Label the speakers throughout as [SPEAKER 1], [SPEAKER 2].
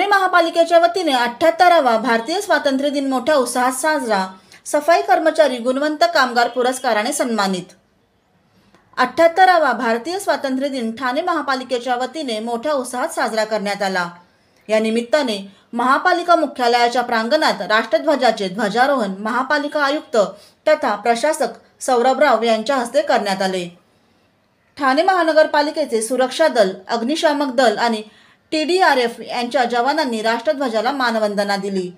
[SPEAKER 1] महापालिकेच्या वतीने 78वा भारतीय स्वातंत्र्य दिन मोठ्या उत्साहात साजरा. सफाई कर्मचारी गुणवंत कामगार पुरस्काराने सन्मानित. 78वा भारतीय स्वातंत्र्य दिन ठाणे महापालिकेच्या वतीने मोठ्या उत्साहात साजरा करण्यात आला. या निमित्ताने महापालिका मुख्यालयाच्या प्रांगणात राष्ट्रध्वजाचे ध्वजारोहण महापालिका आयुक्त तथा प्रशासक सौरभराव यांच्या हस्ते करण्यात आले. ठाणे महानगरपालिकेचे सुरक्षा दल, अग्निशामक दल आणि TDRF यांच्या जवानांनी राष्ट्रध्वजाला मानवंदना दिली.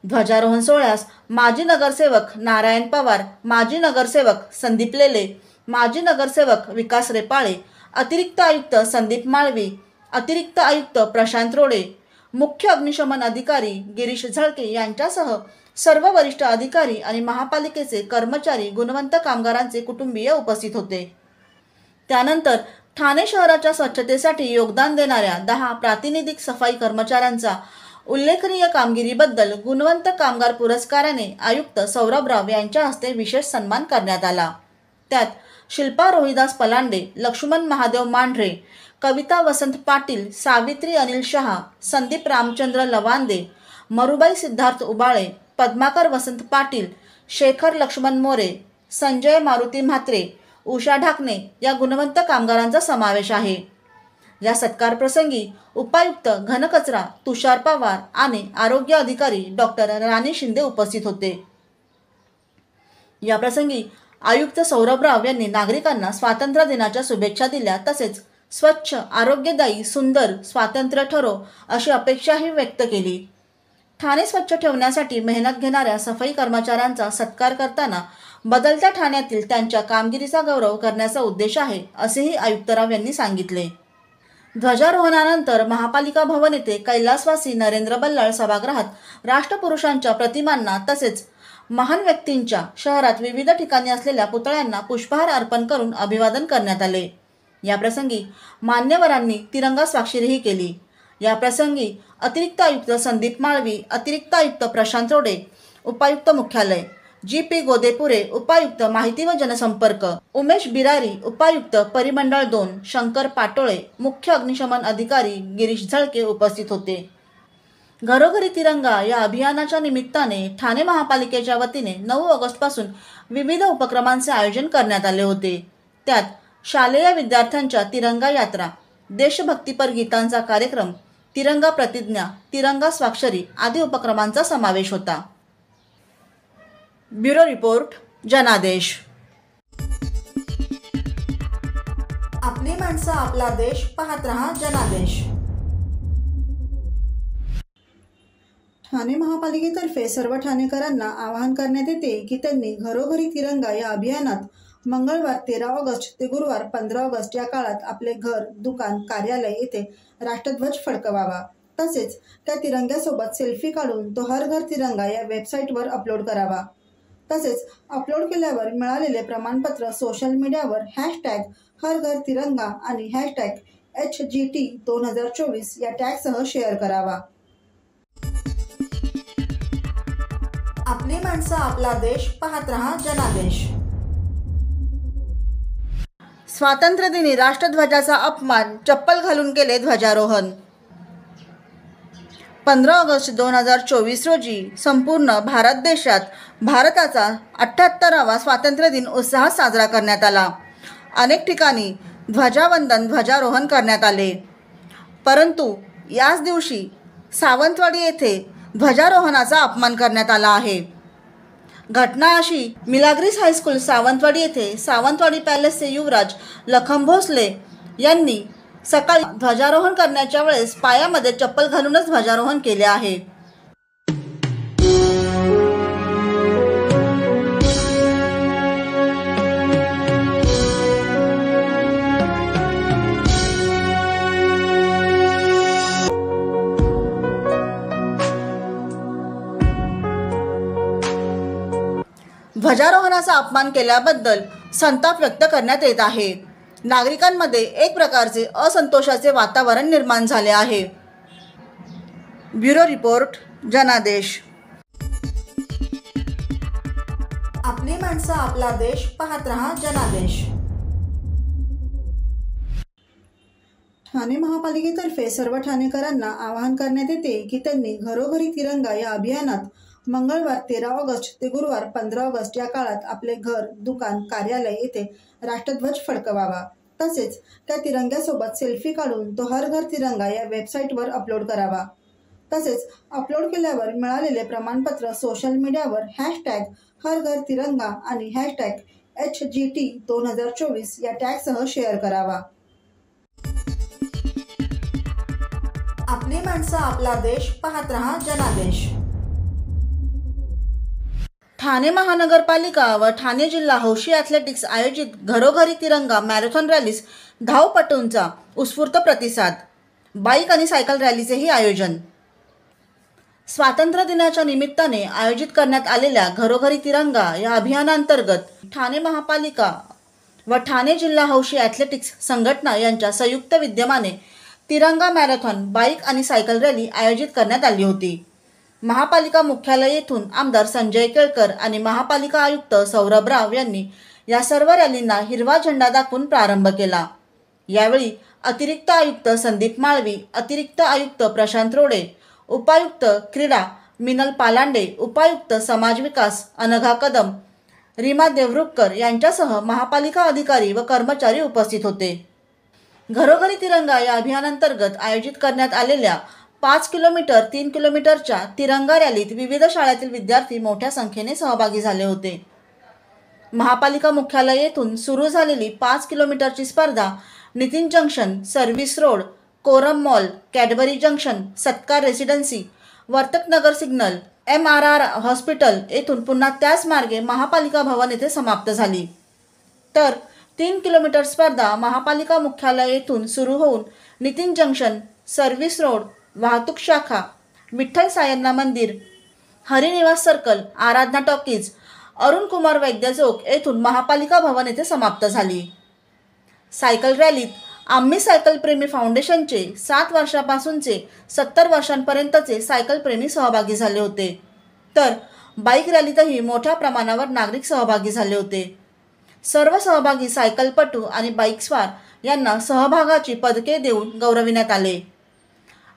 [SPEAKER 1] ध्वजारोहण सोहळ्यास माजी नगरसेवक नारायण पवार, माजी नगरसेवक संदीप लेले, माजी नगरसेवक विकास रेपाळे, अतिरिक्त आयुक्त संदीप माळवी, अतिरिक्त आयुक्त प्रशांत रोडे, मुख्य अग्निशमन अधिकारी गिरीश झळके यांच्यासह सर्व वरिष्ठ अधिकारी आणि महापालिकेचे कर्मचारी, गुणवंत कामगारांचे कुटुंबीय उपस्थित होते. त्यानंतर ठाणे शहराच्या स्वच्छतेसाठी योगदान देणाऱ्या 10 प्रातिनिधिक सफाई कर्मचाऱ्यांचा उल्लेखनीय कामगिरीबद्दल गुणवंत कामगार पुरस्काराने आयुक्त सौरभराव यांच्या हस्ते विशेष सन्मान करण्यात आला. त्यात शिल्पा रोहिदास पलांडे, लक्ष्मण महादेव मांढरे, कविता वसंत पाटील, सावित्री अनिल शहा, संदीप रामचंद्र लवांदे, मरुबाई सिद्धार्थ उबाळे, पद्माकर वसंत पाटील, शेखर लक्ष्मण मोरे, संजय मारुती म्हात्रे, उषा ढाकणे या गुणवंत कामगारांचा समावेश आहे. या सत्कार प्रसंगी उपायुक्त घनकचरा तुषार पवार आणि आरोग्य अधिकारी डॉक्टर राणी शिंदे उपस्थित होते. या प्रसंगी आयुक्त सौरभराव यांनी नागरिकांना स्वातंत्र्य दिनाच्या शुभेच्छा दिल्या. तसेच स्वच्छ, आरोग्यदायी, सुंदर स्वातंत्र्य ठरो अशी अपेक्षाही व्यक्त केली. ठाणे स्वच्छ ठेवण्यासाठी मेहनत घेणाऱ्या सफाई कर्मचाऱ्यांचा सत्कार करताना बदलत्या ठाण्यातील त्यांच्या कामगिरीचा गौरव करण्याचा उद्देश आहे, असेही आयुक्तराव यांनी सांगितले. ध्वजारोहणानंतर महापालिका भवन येथे कैलासवासी नरेंद्र बल्लाळ सभागृहात राष्ट्रपुरुषांच्या प्रतिमांना तसेच महान व्यक्तींच्या शहरात विविध ठिकाणी असलेल्या पुतळ्यांना पुष्पहार अर्पण करून अभिवादन करण्यात आले. या प्रसंगी मान्यवरांनी तिरंगा स्वाक्षरीही केली. या प्रसंगी अतिरिक्त आयुक्त संदीप माळवी, अतिरिक्त आयुक्त प्रशांत रोडे, उपायुक्त मुख्यालय GP गोदेपुरे, उपायुक्त माहिती व जनसंपर्क उमेश बिरारी, उपायुक्त परिमंडळ 2 शंकर पाटोळे, मुख्य अग्निशमन अधिकारी गिरीश झळके उपस्थित होते. घरोघरी तिरंगा या अभियानाच्या निमित्ताने ठाणे महापालिकेच्या वतीने 9 ऑगस्टपासून विविध उपक्रमांचे आयोजन करण्यात आले होते. त्यात शालेय विद्यार्थ्यांच्या तिरंगा यात्रा, देशभक्तीपर गीतांचा कार्यक्रम, तिरंगा प्रतिज्ञा, तिरंगा स्वाक्षरी आदी उपक्रमांचा समावेश होता. ब्युरो रिपोर्ट, जनादेश. आपली माणसं, आपला देश, पाहत रहा जनादेश. ठाणे महापालिकेतर्फे सर्व ठाणेकरांना आवाहन करण्यात येते की त्यांनी घरोघरी तिरंगा या अभियानात मंगळवार 13 ऑगस्ट ते गुरुवार 15 ऑगस्ट या काळात आपले घर, दुकान, कार्यालय येथे राष्ट्रध्वज फडकवावा. तसेच त्या तिरंग्यासोबत सेल्फी काढून तो हर घर तिरंगा या वेबसाईटवर अपलोड करावा. तसेच अपलोड केल्यावर मिळालेले प्रमाणपत्र सोशल मीडियावर #हरघरतिरंगा आणि #HGT2024 या टॅगसह शेअर करावा. आपली माणसं, आपला देश, पाहत रहा जनादेश. स्वातंत्र्यदिनी राष्ट्रध्वजाचा अपमान, चप्पल घालून केले ध्वजारोहण. 15 ऑगस्ट 2024 रोजी संपूर्ण भारत देशात भारताचा 78वा स्वातंत्र्य दिन उत्साहात साजरा करण्यात आला. अनेक ठिकाणी ध्वजावंदन, ध्वजारोहण करण्यात आले. परंतु याच दिवशी सावंतवाडी येथे ध्वजारोहणाचा अपमान करण्यात आला आहे. घटना अशी, मिलाग्रीस हायस्कूल सावंतवाडी येथे सावंतवाडी पॅलेसचे युवराज लखन भोसले यांनी सकाळी ध्वजारोहण करण्याच्या वेळेस पायामध्ये चप्पल घालूनच ध्वजारोहण केले आहे. ध्वजारोहणाचा अपमान केल्याबद्दल संताप व्यक्त करण्यात येत आहे. नागरिकांमध्ये एक प्रकारचे असंतोषाचे वातावरण निर्माण झाले आहे. ब्युरो रिपोर्ट, जनादेश. आपली माणसं, आपला देश, पाहत रहा जनादेश. ठाणे महापालिकेतर्फे सर्व ठाणेकरांना आवाहन करण्यात येते की त्यांनी घरोघरी तिरंगा या अभियानात मंगळवार 13 ऑगस्ट ते गुरुवार 15 ऑगस्ट या काळात आपले घर, दुकान, कार्यालय येथे राष्ट्रध्वज फडकवावा. तसेच त्या तिरंग्यासोबत सेल्फी काढून तो हर घर तिरंगा या वेबसाईटवर अपलोड करावा. तसेच अपलोड केल्यावर मिळालेले प्रमाणपत्र सोशल मीडियावर #हरघरतिरंगा आणि #HGT2024 या टॅगसह शेअर करावा. आपली माणसं, आपला देश, पाहत रहा जनादेश. ठाणे महानगरपालिका व ठाणे जिल्हा हौशी ॲथलेटिक्स आयोजित घरोघरी तिरंगा मॅरेथॉन रॅलीस धावपटूंचा उत्स्फूर्त प्रतिसाद. बाईक आणि सायकल रॅलीचेही आयोजन. स्वातंत्र्य दिनाच्या निमित्ताने आयोजित करण्यात आलेल्या घरोघरी तिरंगा या अभियानांतर्गत ठाणे महापालिका व ठाणे जिल्हा हौशी ॲथलेटिक्स संघटना यांच्या संयुक्त विद्यमाने तिरंगा मॅरेथॉन बाईक आणि सायकल रॅली आयोजित करण्यात आली होती. महापालिका मुख्यालय येथून आमदार संजय केळकर आणि महापालिका आयुक्त सौरभ राव यांनी या सर्व रॅलींना हिरवा झेंडा दाखवून प्रारंभ केला. यावेळी अतिरिक्त आयुक्त संदीप माळवी, अतिरिक्त आयुक्त प्रशांत रोडे, उपायुक्त क्रीडा मिनल पालांडे, उपायुक्त समाज विकास अनघा कदम, रीमा देवरुखकर यांच्यासह महापालिका अधिकारी व कर्मचारी उपस्थित होते. घरोघरी तिरंगा या अभियानांतर्गत आयोजित करण्यात आलेल्या 5 किलोमीटर 3 किलोमीटरच्या तिरंगा रॅलीत विविध शाळेतील विद्यार्थी मोठ्या संख्येने सहभागी झाले होते. महापालिका मुख्यालय येथून सुरू झालेली 5 किलोमीटरची स्पर्धा Nitin junction, service road, Korum mall, Cadbury junction, Satkar residency, Vartak Nagar signal, MRR hospital येथून पुन्हा त्याच मार्गे महापालिका भवन येथे समाप्त झाली. तर 3 किलोमीटर स्पर्धा महापालिका मुख्यालय येथून सुरू होऊन नितीन जंक्शन, सर्व्हिस रोड, वाहतूक शाखा, विठ्ठल सायन्ना मंदिर, हरिनिवास सर्कल, आराधना टॉकीज, अरुण कुमार वैद्य चौक येथून महापालिका भवन येथे समाप्त झाली. सायकल रॅलीत आम्ही सायकल प्रेमी फाउंडेशनचे 7 वर्षापासूनचे 70 वर्षांपर्यंतचे सायकल प्रेमी सहभागी झाले होते. तर बाईक रॅलीतही मोठ्या प्रमाणावर नागरिक सहभागी झाले होते. सर्व सहभागी सायकलपटू आणि बाईकस्वार यांना सहभागाची पदके देऊन गौरविण्यात आले.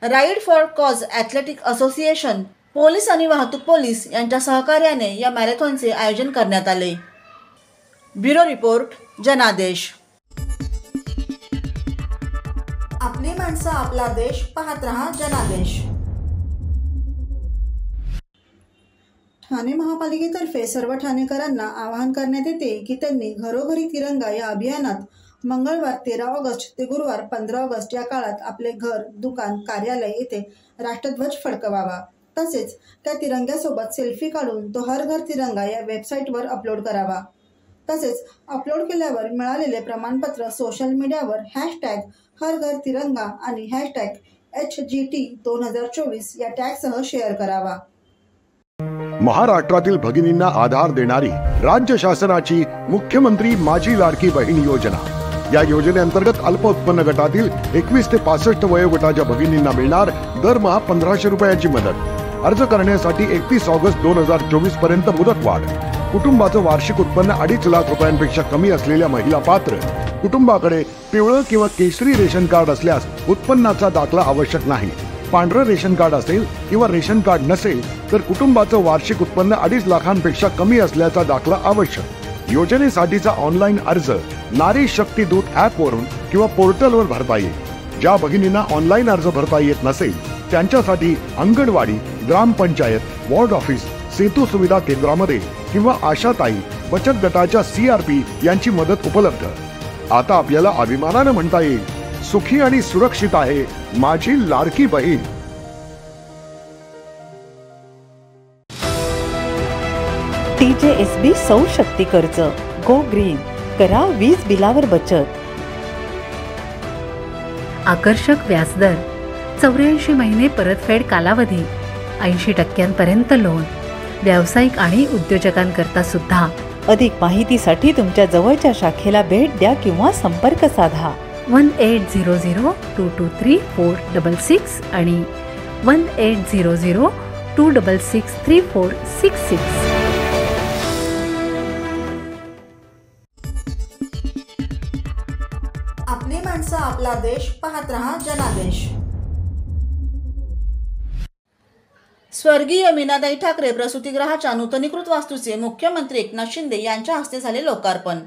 [SPEAKER 1] Ride for cause athletic association, police आणि वाहतूक पोलीस यांच्या सहकार्याने या मॅरेथॉनचे आयोजन करण्यात आले. ब्युरो रिपोर्ट, जनादेश. आपली माणसं, आपला देश, पाहत रहा जनादेश. ठाणे महापालिकेतर्फे सर्व ठाणेकरांना आवाहन करण्यात येते की त्यांनी घरोघरी तिरंगा या अभियानात मंगळवार 13 ऑगस्ट ते गुरुवार 15 ऑगस्ट या काळात आपले घर, दुकान, कार्यालय येथे राष्ट्रध्वज फडकवावा. तसेच त्या तिरंग्यासोबत सेल्फी काढून तो हर घर तिरंगा या वेबसाईटवर अपलोड करावा. तसेच अपलोड केल्यावर मिळालेले प्रमाणपत्र सोशल मीडियावर #हरघरतिरंगा आणि #HGT2024 या टॅगसह शेअर करावा.
[SPEAKER 2] महाराष्ट्रातील भगिनींना आधार देणारी राज्य शासनाची मुख्यमंत्री माझी लाडकी बहीण योजना. या योजनेअंतर्गत अल्प उत्पन्न गटातील 21 ते 65 वयोगटाच्या भगिनींना मिळणार दरमहा 1500 रुपयाची मदत. अर्ज करण्यासाठी 31 ऑगस्ट 2024 पर्यंत मुदतवाढ. कुटुंबाचं वार्षिक उत्पन्न 2.5 लाख रुपयांपेक्षा कमी असलेल्या महिला पात्र. कुटुंबाकडे पिवळं किंवा केशरी रेशन कार्ड असल्यास उत्पन्नाचा दाखला आवश्यक नाही. पांढरं रेशन कार्ड असेल किंवा रेशन कार्ड नसेल तर कुटुंबाचं वार्षिक उत्पन्न 2.5 लाखांपेक्षा कमी असल्याचा दाखला आवश्यक. योजनेसाठीचा ऑनलाईन अर्ज नारी शक्ती दूत ॲपवरून किंवा पोर्टलवर भरता येईल. ज्या भगिनींना ऑनलाईन अर्ज भरता येत नसेल त्यांच्यासाठी अंगणवाडी, ग्रामपंचायत, वॉर्ड ऑफिस, सेतू सुविधा केंद्रामध्ये किंवा आशाताई बचत गटाच्या CRP यांची मदत उपलब्ध. आता आपल्याला अभिमानानं म्हणता येईल, सुखी आणि सुरक्षित आहे माझी लाडकी बहीण.
[SPEAKER 3] TJSB सौर शक्ती कर्ज, गो ग्रीन, करा वीज बिलावर बचत.
[SPEAKER 4] आकर्षक व्याजदर, 84 महिने परतफेड कालावधी, 80% लोन, व्यावसायिक आणि उद्योजकांकरता सुद्धा.
[SPEAKER 3] अधिक माहितीसाठी तुमच्या जवळच्या शाखेला भेट द्या किंवा संपर्क साधा.
[SPEAKER 4] 1800-223-466 आणि 1800-266-3466.
[SPEAKER 1] आपली आपली माणसं, आपला देश, पाहत रहा जनादेश. स्वर्गीय मीनाताई ठाकरे प्रसूतिगृहाच्या नूतनीकृत वास्तूचे मुख्यमंत्री एकनाथ शिंदे यांच्या हस्ते झाले लोकार्पण.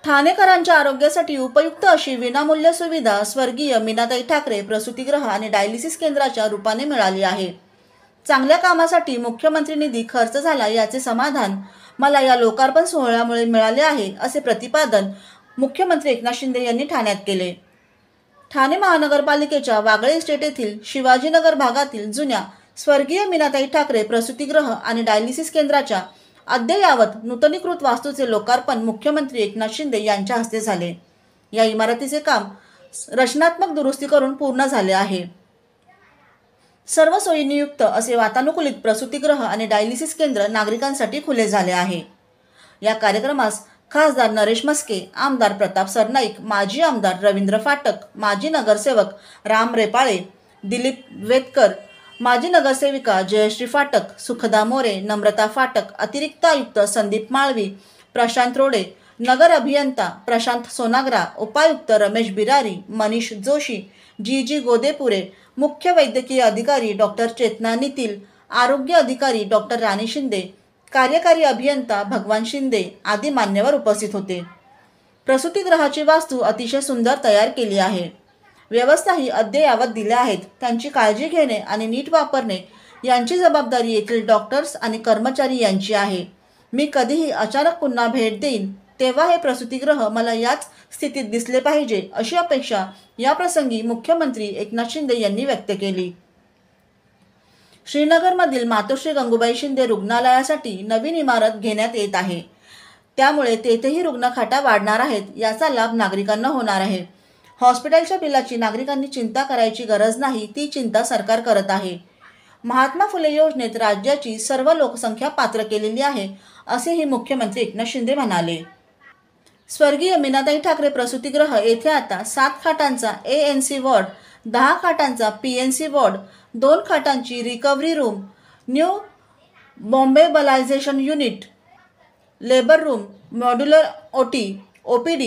[SPEAKER 1] ठाणेकरांच्या आरोग्यासाठी उपयुक्त अशी विनामूल्य सुविधा स्वर्गीय मीनाताई ठाकरे प्रसूतिगृह आणि डायलिसिस केंद्राच्या रूपाने मिळाली आहे. चांगल्या कामासाठी मुख्यमंत्री निधी खर्च झाला याचे समाधान मला या लोकार्पण सोहळ्यामुळे मिळाले आहे, असे प्रतिपादन मुख्यमंत्री एकनाथ शिंदे यांनी ठाण्यात केले. ठाणे महानगरपालिकेच्या वागळे इस्टेट येथील शिवाजीनगर भागातील जुन्या स्वर्गीय मीनाताई ठाकरे प्रसूतिगृह आणि डायलिसिस केंद्राच्या अद्ययावत नूतनीकृत वास्तूचे लोकार्पण मुख्यमंत्री एकनाथ शिंदे यांच्या हस्ते झाले. या इमारतीचे काम रचनात्मक दुरुस्ती करून पूर्ण झाले आहे. सर्व सोयींयुक्त असे वातानुकूलित प्रसूतिगृह आणि डायलिसिस केंद्र नागरिकांसाठी खुले झाले आहे. या कार्यक्रमास खासदार नरेश मस्के, आमदार प्रताप सरनाईक, माजी आमदार रवींद्र फाटक, माजी नगरसेवक राम रेपाळे, दिलीप वेतकर, माजी नगरसेविका जयश्री फाटक, सुखदा मोरे, नम्रता फाटक, अतिरिक्त आयुक्त संदीप माळवी, प्रशांत रोडे, नगर अभियंता प्रशांत सोनाग्रा, उपायुक्त रमेश बिरारी, मनीष जोशी, जी गोदेपुरे, मुख्य वैद्यकीय अधिकारी डॉक्टर चेतना नितील, आरोग्य अधिकारी डॉक्टर राणी शिंदे, कार्यकारी अभियंता भगवान शिंदे आदी मान्यवर उपस्थित होते. प्रसूतिगृहाची वास्तू अतिशय सुंदर तयार केली आहे. व्यवस्थाही अद्ययावत दिल्या आहेत. त्यांची काळजी घेणे आणि नीट वापरणे यांची जबाबदारी येथील डॉक्टर्स आणि कर्मचारी यांची आहे. मी कधीही अचानक पुन्हा भेट देईन तेव्हा हे प्रसूतिगृह मला याच स्थितीत दिसले पाहिजे, अशी अपेक्षा याप्रसंगी मुख्यमंत्री एकनाथ शिंदे यांनी व्यक्त केली. श्रीनगरमधील मातोश्री गंगूबाई शिंदे रुग्णालयासाठी नवीन इमारत घेण्यात येत आहे. त्यामुळे तेथेही रुग्णखाटा वाढणार आहेत. याचा लाभ नागरिकांना होणार आहे. हॉस्पिटलच्या बिलाची नागरिकांनी चिंता करायची गरज नाही, ती चिंता सरकार करत आहे. महात्मा फुले योजनेत राज्याची सर्व लोकसंख्या पात्र केलेली आहे, असेही मुख्यमंत्री एकनाथ शिंदे म्हणाले. स्वर्गीय मीनाताई ठाकरे प्रसूतिगृह येथे आता 7 खाटांचा ANC वॉर्ड, 10 खाटांचा PNC वॉर्ड, 2 खाटांची recovery room, new born stabilization unit, labour room, modular OT, OPD,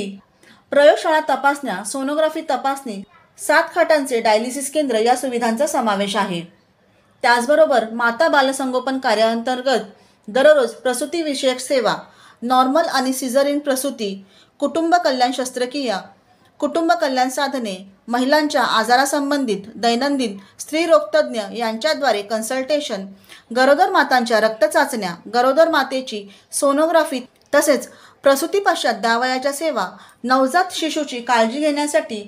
[SPEAKER 1] प्रयोगशाळा तपासण्या, सोनोग्राफी तपासणी, 7 खाटांचे डायलिसिस केंद्र या सुविधांचा समावेश आहे. त्याचबरोबर माता बालसंगोपन कार्याअंतर्गत दररोज प्रसूतीविषयक सेवा, नॉर्मल आणि सिझरिन प्रसूती, कुटुंब कल्याण शस्त्रक्रिया, कुटुंब कल्याण साधने, महिलांच्या आजारासंबंधित दैनंदिन स्त्रीरोगतज्ञ यांच्याद्वारे कन्सल्टेशन, गरोदर मातांच्या रक्त चाचण्या, गरोदर मातेची सोनोग्राफी तसेच प्रसूती पश्चात द्यावयाच्या सेवा, नवजात शिशूची काळजी घेण्यासाठी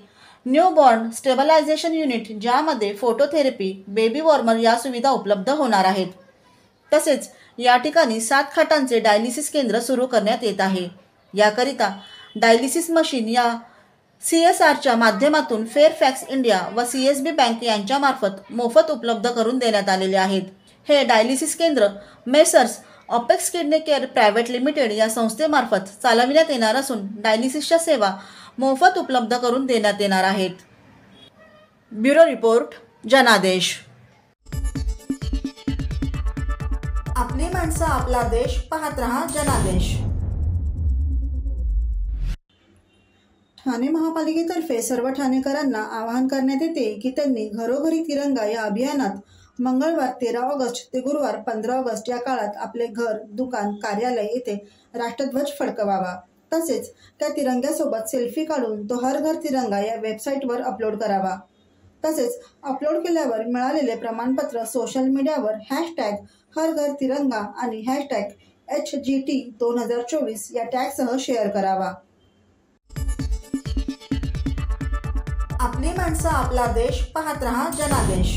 [SPEAKER 1] न्यूबॉर्न स्टेबलायझेशन युनिट, ज्यामध्ये फोटोथेरपी, बेबी वॉर्मर या सुविधा उपलब्ध होणार आहेत. तसेच या ठिकाणी 7 खाटांचे डायलिसिस केंद्र सुरू करण्यात येत आहे. याकरिता डायलिसिस मशीन या CSRच्या माध्यमातून फेअरफॅक्स इंडिया व CSB बँक यांच्यामार्फत मोफत उपलब्ध करून देण्यात आलेले आहेत. हे डायलिसिस केंद्र messrs apex kidney care private limited या संस्थेमार्फत चालविण्यात येणार असून डायलिसिसच्या सेवा मोफत उपलब्ध करून देण्यात येणार आहेत. ब्युरो रिपोर्ट, जनादेश. आपली माणसं, आपला देश, पाहत रहा जनादेश. ठाणे महापालिकेतर्फे सर्व ठाणेकरांना आवाहन करण्यात येते की त्यांनी घरोघरी तिरंगा या अभियानात मंगळवार 13 ऑगस्ट ते गुरुवार 15 ऑगस्ट या काळात आपले घर, दुकान, कार्यालय येथे राष्ट्रध्वज फडकवावा. तसेच त्या तिरंग्यासोबत सेल्फी काढून तो हर घर तिरंगा या वेबसाईटवर अपलोड करावा. तसेच अपलोड केल्यावर मिळालेले प्रमाणपत्र सोशल मीडियावर हर घर तिरंगा आणि HGT 2024 या टॅगसह शेअर करावा. आपली माणसं, आपला देश, पाहत रहा जनादेश.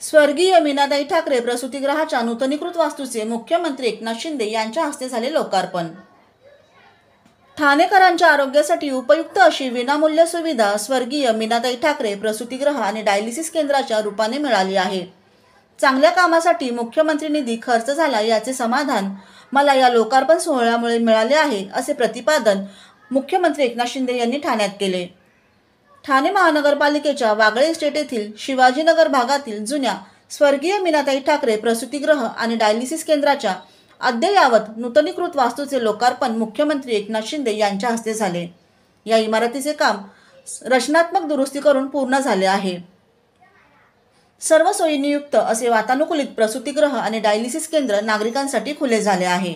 [SPEAKER 1] स्वर्गीय मीनाताई ठाकरे प्रसूतिगृहाच्या नूतनीकृत वास्तूचे मुख्यमंत्री एकनाथ शिंदे यांच्या हस्ते झाले लोकार्पण. ठाणेकरांच्या आरोग्यासाठी उपयुक्त अशी विनामूल्य सुविधा स्वर्गीय मीनाताई ठाकरे प्रसूतिगृह आणि डायलिसिस केंद्राच्या रूपाने मिळाली आहे. चांगल्या कामासाठी मुख्यमंत्री निधी खर्च झाला याचे समाधान मला या लोकार्पण सोहळ्यामुळे मिळाले आहे, असे प्रतिपादन मुख्यमंत्री एकनाथ शिंदे यांनी ठाण्यात केले. ठाणे महानगरपालिकेच्या वागळे इस्टेट येथील शिवाजीनगर भागातील जुन्या स्वर्गीय मीनाताई ठाकरे प्रसूतिगृह आणि डायलिसिस केंद्राच्या अद्ययावत नूतनीकृत वास्तूचे लोकार्पण मुख्यमंत्री एकनाथ शिंदे यांच्या हस्ते झाले. या इमारतीचे काम रचनात्मक दुरुस्ती करून पूर्ण झाले आहे. सर्व सोयींयुक्त असे वातानुकूलित प्रसूतिगृह आणि डायलिसिस केंद्र नागरिकांसाठी खुले झाले आहे.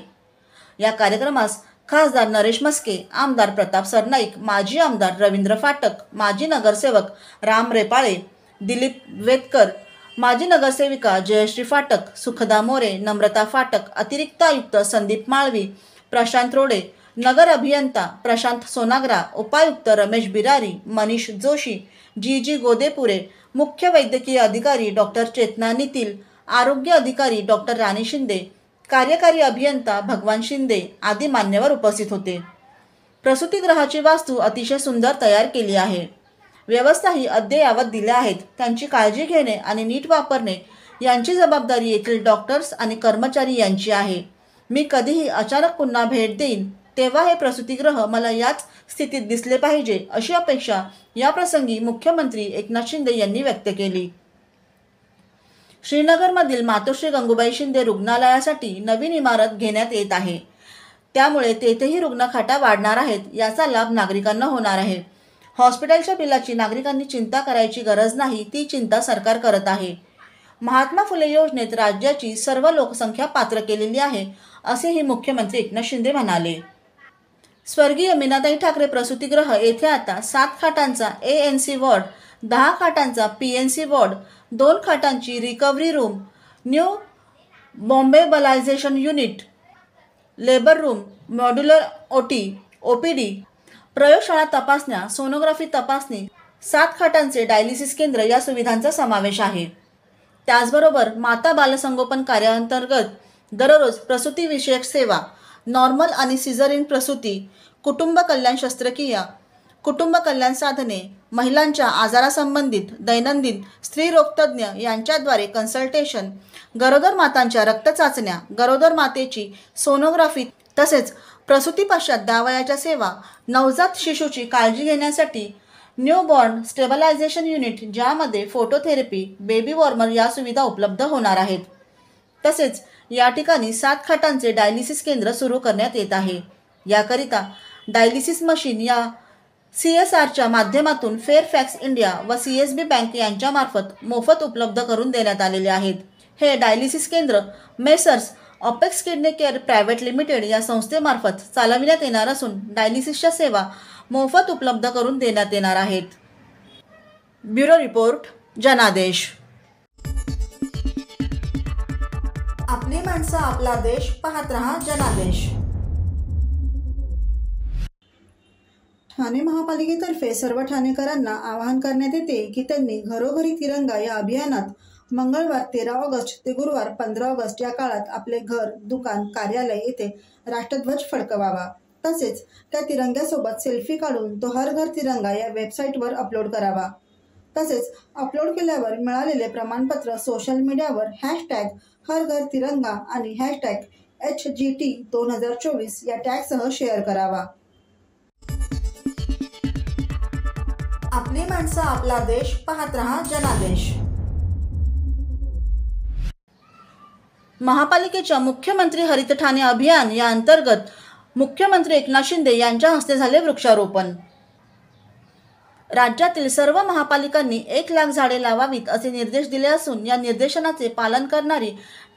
[SPEAKER 1] या कार्यक्रमास खासदार नरेश मस्के, आमदार प्रताप सरनाईक, माजी आमदार रवींद्र फाटक, माजी नगरसेवक राम रेपाळे, दिलीप वेतकर, माजी नगरसेविका जयश्री फाटक, सुखदा मोरे, नम्रता फाटक, अतिरिक्त आयुक्त संदीप माळवी, प्रशांत रोडे, नगर अभियंता प्रशांत सोनाग्रा, उपायुक्त रमेश बिरारी, मनीष जोशी, जी गोदेपुरे, मुख्य वैद्यकीय अधिकारी डॉक्टर चेतना नितील, आरोग्य अधिकारी डॉक्टर राणी शिंदे, कार्यकारी अभियंता भगवान शिंदे आदी मान्यवर उपस्थित होते. प्रसूतिगृहाची वास्तू अतिशय सुंदर तयार केली आहे. व्यवस्थाही अद्ययावत दिल्या आहेत. त्यांची काळजी घेणे आणि नीट वापरणे यांची जबाबदारी येथील डॉक्टर्स आणि कर्मचारी यांची आहे. मी कधीही अचानक पुन्हा भेट देईन तेव्हा हे प्रसूतिगृह मला याच स्थितीत दिसले पाहिजे अशी अपेक्षा याप्रसंगी मुख्यमंत्री एकनाथ शिंदे यांनी व्यक्त केली. श्रीनगरमधील मातोश्री गंगूबाई शिंदे रुग्णालयासाठी नवीन इमारत घेण्यात येत आहे. त्यामुळे तेथेही रुग्णखाटा वाढणार आहेत. याचा लाभ नागरिकांना होणार आहे. हॉस्पिटलच्या बिलाची नागरिकांनी चिंता करायची गरज नाही, ती चिंता सरकार करत आहे. महात्मा फुले योजनेत राज्याची सर्व लोकसंख्या पात्र केलेली आहे असेही मुख्यमंत्री एकनाथ शिंदे म्हणाले. स्वर्गीय मीनाताई ठाकरे प्रसूतिगृह येथे आता 7 खाटांचा ANC वॉर्ड, 10 खाटांचा PNC वॉर्ड, 2 खाटांची recovery room, new born stabilization unit, labour room, modular OPD, प्रयोगशाळा तपासण्या, सोनोग्राफी तपासणी, 7 खाटांचे डायलिसिस केंद्र या सुविधांचा समावेश आहे. त्याचबरोबर माता बालसंगोपन कार्याअंतर्गत दररोज प्रसूतीविषयक सेवा, नॉर्मल आणि सिझरिन प्रसूती, कुटुंब कल्याण शस्त्रक्रिया, कुटुंब कल्याण साधने, महिलांच्या आजारासंबंधित दैनंदिन स्त्रीरोगतज्ञ यांच्याद्वारे कन्सल्टेशन, गरोदर मातांच्या रक्त चाचण्या, गरोदर मातेची सोनोग्राफी तसेच प्रसूती पश्चात द्यावयाच्या सेवा, नवजात शिशूची काळजी घेण्यासाठी न्यूबॉर्न स्टेबलायझेशन युनिट ज्यामध्ये फोटोथेरपी, बेबी वॉर्मर या सुविधा उपलब्ध होणार आहेत. तसेच या ठिकाणी 7 खाटांचे डायलिसिस केंद्र सुरू करण्यात येत आहे. याकरिता डायलिसिस मशीन या CSRच्या माध्यमातून फेअरफॅक्स इंडिया व CSB बँक यांच्यामार्फत मोफत उपलब्ध करून देण्यात आलेले आहेत. हे डायलिसिस केंद्र messrs apex kidney care private limited या संस्थेमार्फत चालविण्यात येणार असून डायलिसिसच्या सेवा मोफत उपलब्ध करून देण्यात येणार आहेत. ब्युरो रिपोर्ट, जनादेश. आपली माणसं, आपला देश, पाहत रहा जनादेश. ठाणे महापालिकेतर्फे सर्व ठाणेकरांना आवाहन करण्यात येते की त्यांनी घरोघरी तिरंगा या अभियानात मंगळवार 13 ऑगस्ट ते गुरुवार 15 ऑगस्ट या काळात आपले घर, दुकान, कार्यालय येथे राष्ट्रध्वज फडकवावा. तसेच त्या तिरंग्यासोबत सेल्फी काढून तो हर घर तिरंगा या वेबसाईटवर अपलोड करावा. तसेच अपलोड केल्यावर मिळालेले प्रमाणपत्र सोशल मीडियावर हर घर तिरंगा आणि HGT 2024 या टॅगसह शेअर करावा. आपली माणसं, आपला देश, पाहत रहा जनादेश. महापालिकेच्या मुख्यमंत्री हरित ठाणे अभियान या अंतर्गत मुख्यमंत्री एकनाथ शिंदे यांच्या हस्ते झाले वृक्षारोपण. राज्यातील सर्व महापालिकांनी 1 लाख झाडे लावावीत असे निर्देश दिले असून या निर्देशनाचे पालन करणारी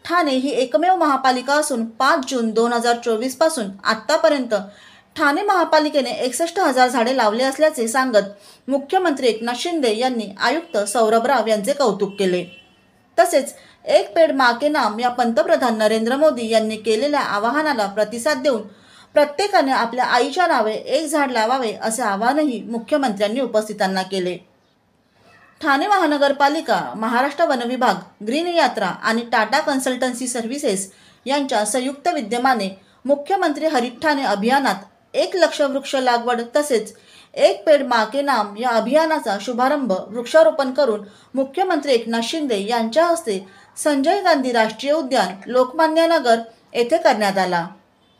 [SPEAKER 1] ठाणे ही एकमेव महापालिका असून 5 जून 2024 पासून आतापर्यंत ठाणे महापालिकेने 61,000 झाडे लावले असल्याचे सांगत मुख्यमंत्री एकनाथ शिंदे यांनी आयुक्त सौरभ राव यांचे कौतुक केले. तसेच एक पेड माँ के नाम या पंतप्रधान नरेंद्र मोदी यांनी केलेल्या आवाहनाला प्रतिसाद देऊन प्रत्येकाने आपल्या आईच्या नावे 1 झाड लावावे असे आवाहनही मुख्यमंत्र्यांनी उपस्थितांना केले. ठाणे महानगरपालिका, महाराष्ट्र वन विभाग, ग्रीन यात्रा आणि टाटा कन्सल्टन्सी सर्व्हिसेस यांच्या संयुक्त विद्यमाने मुख्यमंत्री हरित ठाणे अभियानात 1 लक्ष वृक्ष लागवड तसेच एक पेड माँ के नाम या अभियानाचा शुभारंभ वृक्षारोपण करून मुख्यमंत्री एकनाथ शिंदे यांच्या हस्ते संजय गांधी राष्ट्रीय उद्यान, लोकमान्य नगर येथे करण्यात आला.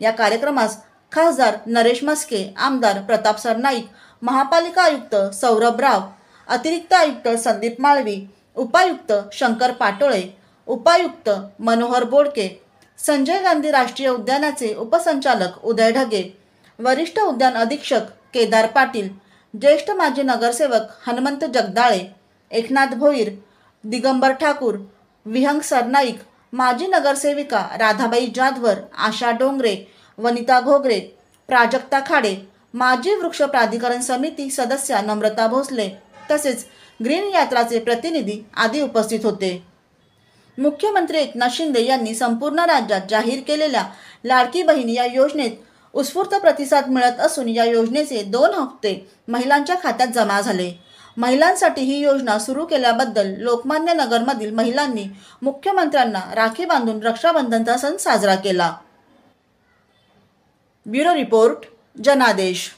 [SPEAKER 1] या कार्यक्रमास खासदार नरेश मस्के, आमदार प्रताप सरनाईक, महापालिका आयुक्त सौरभ राव, अतिरिक्त आयुक्त संदीप माळवी, उपायुक्त शंकर पाटोळे, उपायुक्त मनोहर बोडके, संजय गांधी राष्ट्रीय उद्यानाचे उपसंचालक उदय ढगे, वरिष्ठ उद्यान अधीक्षक केदार पाटील, ज्येष्ठ माजी नगरसेवक हनुमंत जगदाळे, एकनाथ भोईर, दिगंबर ठाकूर, विहंग सरनाईक, माजी नगरसेविका राधाबाई जाधवर, आशा डोंगरे, वनिता घोगरे, प्राजक्ता खाडे, माजी वृक्ष प्राधिकरण समिती सदस्या नम्रता भोसले तसेच ग्रीन यात्राचे प्रतिनिधी आदी उपस्थित होते. मुख्यमंत्री एकनाथ शिंदे यांनी संपूर्ण राज्यात जाहीर केलेल्या लाडकी बहीण या योजनेत उत्स्फूर्त प्रतिसाद मिळत असून या योजनेचे 2 हप्ते महिलांच्या खात्यात जमा झाले. महिलांसाठी ही योजना सुरू केल्याबद्दल लोकमान्य नगरमधील महिलांनी मुख्यमंत्र्यांना राखी बांधून रक्षाबंधनचा सण साजरा केला. ब्युरो रिपोर्ट, जनादेश.